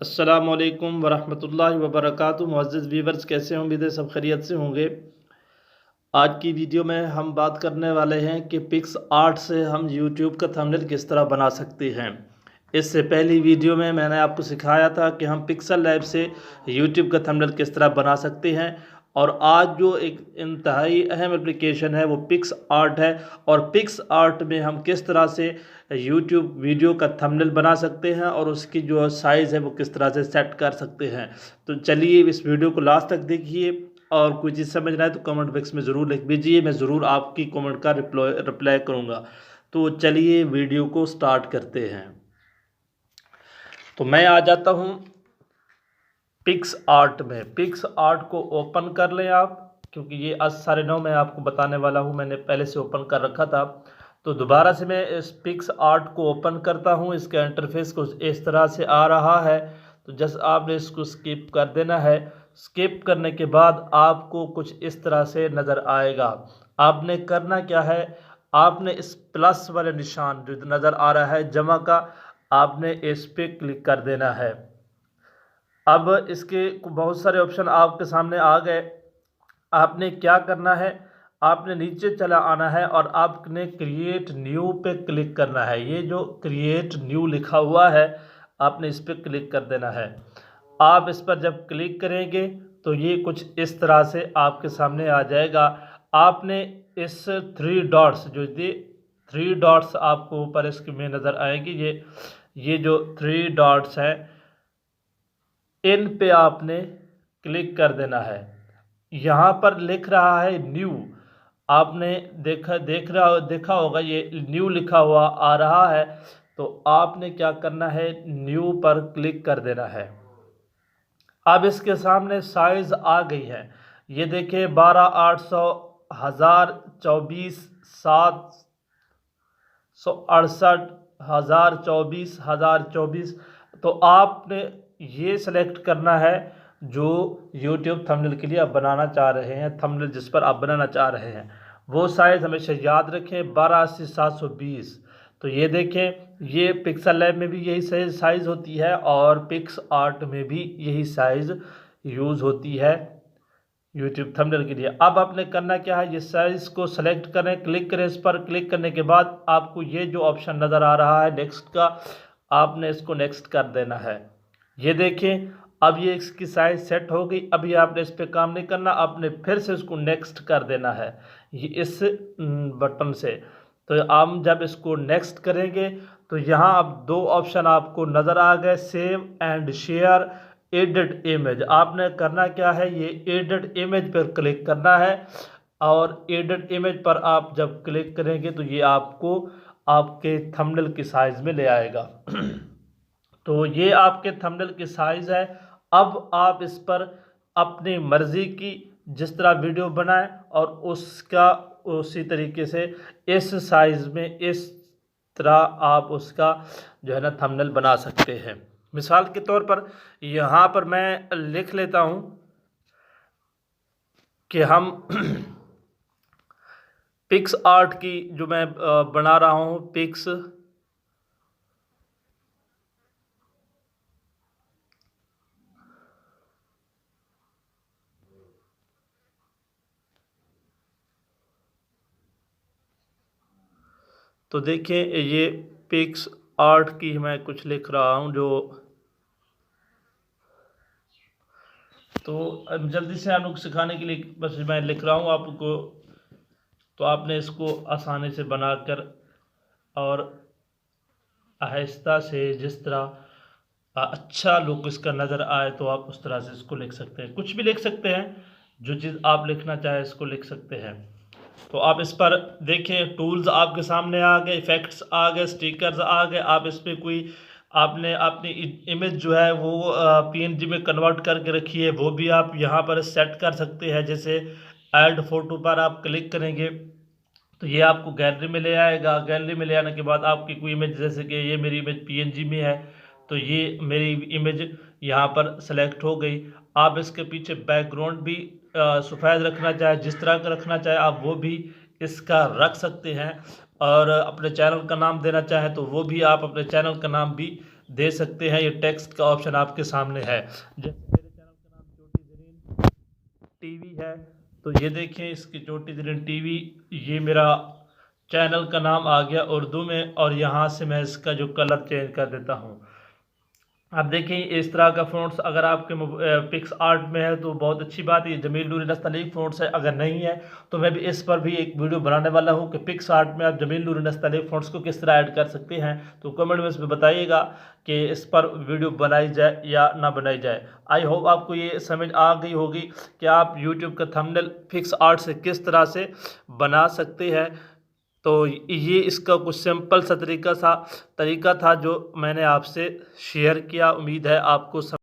अस्सलामुअलैकुम वरहमतुल्लाहि वबरकातुहू। मुअज़्ज़िज़ व्यूअर्स, कैसे हैं? उम्मीद है सब खैरियत से होंगे। आज की वीडियो में हम बात करने वाले हैं कि पिक्स आर्ट से हम यूट्यूब का थंबनेल किस तरह बना सकते हैं। इससे पहली वीडियो में मैंने आपको सिखाया था कि हम पिक्सल लैब से यूट्यूब का थंबनेल किस तरह बना सकते हैं, और आज जो एक इंतहाई अहम एप्लीकेशन है वो पिक्स आर्ट है। और पिक्स आर्ट में हम किस तरह से यूट्यूब वीडियो का थंबनेल बना सकते हैं और उसकी जो साइज़ है वो किस तरह से सेट कर सकते हैं। तो चलिए इस वीडियो को लास्ट तक देखिए, और कोई चीज़ समझ ना आए तो कमेंट बॉक्स में ज़रूर लिख दीजिए, मैं ज़रूर आपकी कमेंट का रिप्लाई करूँगा। तो चलिए वीडियो को स्टार्ट करते हैं। तो मैं आ जाता हूँ पिक्स आर्ट में। पिक्स आर्ट को ओपन कर लें आप, क्योंकि ये आज 9:30 मैं आपको बताने वाला हूँ, मैंने पहले से ओपन कर रखा था। तो दोबारा से मैं इस पिक्स आर्ट को ओपन करता हूँ। इसका इंटरफेस कुछ इस तरह से आ रहा है, तो जस्ट आपने इसको स्किप कर देना है। स्किप करने के बाद आपको कुछ इस तरह से नज़र आएगा। आपने करना क्या है, आपने इस प्लस वाले निशान जो नज़र आ रहा है जमा का, आपने इस पर क्लिक कर देना है। अब इसके बहुत सारे ऑप्शन आपके सामने आ गए। आपने क्या करना है, आपने नीचे चला आना है और आपने क्रिएट न्यू पे क्लिक करना है। ये जो क्रिएट न्यू लिखा हुआ है, आपने इस पर क्लिक कर देना है। आप इस पर जब क्लिक करेंगे तो ये कुछ इस तरह से आपके सामने आ जाएगा। आपने इस 3 डॉट्स जो ये 3 डॉट्स आपको ऊपर इसके में नज़र आएंगी, ये जो 3 डॉट्स हैं, इन पे आपने क्लिक कर देना है। यहाँ पर लिख रहा है न्यू, आपने देखा होगा ये न्यू लिखा हुआ आ रहा है। तो आपने क्या करना है, न्यू पर क्लिक कर देना है। अब इसके सामने साइज आ गई है, ये देखिए 12, 800, 1000, 24, 768, 1024, 1024। तो आपने ये सेलेक्ट करना है जो यूट्यूब थंबनेल के लिए आप बनाना चाह रहे हैं, थंबनेल जिस पर आप बनाना चाह रहे हैं वो साइज़ हमेशा याद रखें, 1280 720। तो ये देखें, ये पिक्सल लैब में भी यही साइज़ होती है और पिक्स आर्ट में भी यही साइज़ यूज़ होती है यूट्यूब थंबनेल के लिए। अब आपने करना क्या है, ये साइज़ को सेलेक्ट करें, क्लिक करें। इस पर क्लिक करने के बाद आपको ये जो ऑप्शन नज़र आ रहा है नेक्स्ट का, आपने इसको नेक्स्ट कर देना है। ये देखें, अब ये इसकी साइज़ सेट हो गई। अभी आपने इस पर काम नहीं करना, आपने फिर से इसको नेक्स्ट कर देना है ये इस बटन से। तो हम जब इसको नेक्स्ट करेंगे तो यहाँ अब 2 ऑप्शन आपको नज़र आ गए, save and share, edit image. आपने करना क्या है, ये एडिट इमेज पर क्लिक करना है, और एडिट इमेज पर आप जब क्लिक करेंगे तो ये आपको आपके थंबनेल की साइज़ में ले आएगा। तो ये आपके थंबनेल की साइज़ है। अब आप इस पर अपनी मर्ज़ी की जिस तरह वीडियो बनाएं और उसका उसी तरीके से इस साइज़ में इस तरह आप उसका जो है ना थंबनेल बना सकते हैं। मिसाल के तौर पर यहाँ पर मैं लिख लेता हूँ कि हम पिक्स आर्ट की जो मैं बना रहा हूँ पिक्स, तो देखिए ये पिक्स आर्ट की मैं कुछ लिख रहा हूँ जो, तो जल्दी से आप लोग सिखाने के लिए बस मैं लिख रहा हूँ आपको। तो आपने इसको आसानी से बनाकर और आहिस्ता से जिस तरह अच्छा लुक इसका नज़र आए तो आप उस तरह से इसको लिख सकते हैं। कुछ भी लिख सकते हैं, जो चीज़ आप लिखना चाहें इसको लिख सकते हैं। तो आप इस पर देखें, टूल्स आपके सामने आ गए, इफ़ेक्ट्स आ गए, स्टिकर्स आ गए। आप इस पर कोई आपने अपनी इमेज जो है वो PNG में कन्वर्ट करके रखी है, वो भी आप यहाँ पर सेट कर सकते हैं। जैसे ऐड फोटो पर आप क्लिक करेंगे तो ये आपको गैलरी में ले आएगा। गैलरी में ले आने के बाद आपकी कोई इमेज, जैसे कि ये मेरी इमेज PNG में है, तो ये मेरी इमेज यहाँ पर सेलेक्ट हो गई। आप इसके पीछे बैकग्राउंड भी सफ़ेद रखना चाहे, जिस तरह का रखना चाहे आप वो भी इसका रख सकते हैं। और अपने चैनल का नाम देना चाहें तो वो भी आप अपने चैनल का नाम भी दे सकते हैं। ये टेक्स्ट का ऑप्शन आपके सामने है। जैसे मेरे चैनल का नाम छोटी ज़रीन टीवी है, तो ये देखिए इसकी छोटी ज़रीन टीवी, ये मेरा चैनल का नाम आ गया उर्दू में। और यहाँ से मैं इसका जो कलर चेंज कर देता हूँ। आप देखें इस तरह का फ़ॉन्ट्स अगर आपके पिक्स आर्ट में है तो बहुत अच्छी बात है। ये जमील नूरी नस्तलीक फ़ॉन्ट्स है, अगर नहीं है तो मैं भी इस पर भी एक वीडियो बनाने वाला हूँ कि पिक्स आर्ट में आप जमील नूरी नस्तलीक फ़ॉन्ट्स को किस तरह ऐड कर सकते हैं। तो कमेंट में इसमें बताइएगा कि इस पर वीडियो बनाई जाए या ना बनाई जाए। आई होप आपको ये समझ आ गई होगी कि आप यूट्यूब का थंबनेल पिक्स आर्ट से किस तरह से बना सकते हैं। तो ये इसका कुछ सिंपल सा तरीका था जो मैंने आपसे शेयर किया। उम्मीद है आपको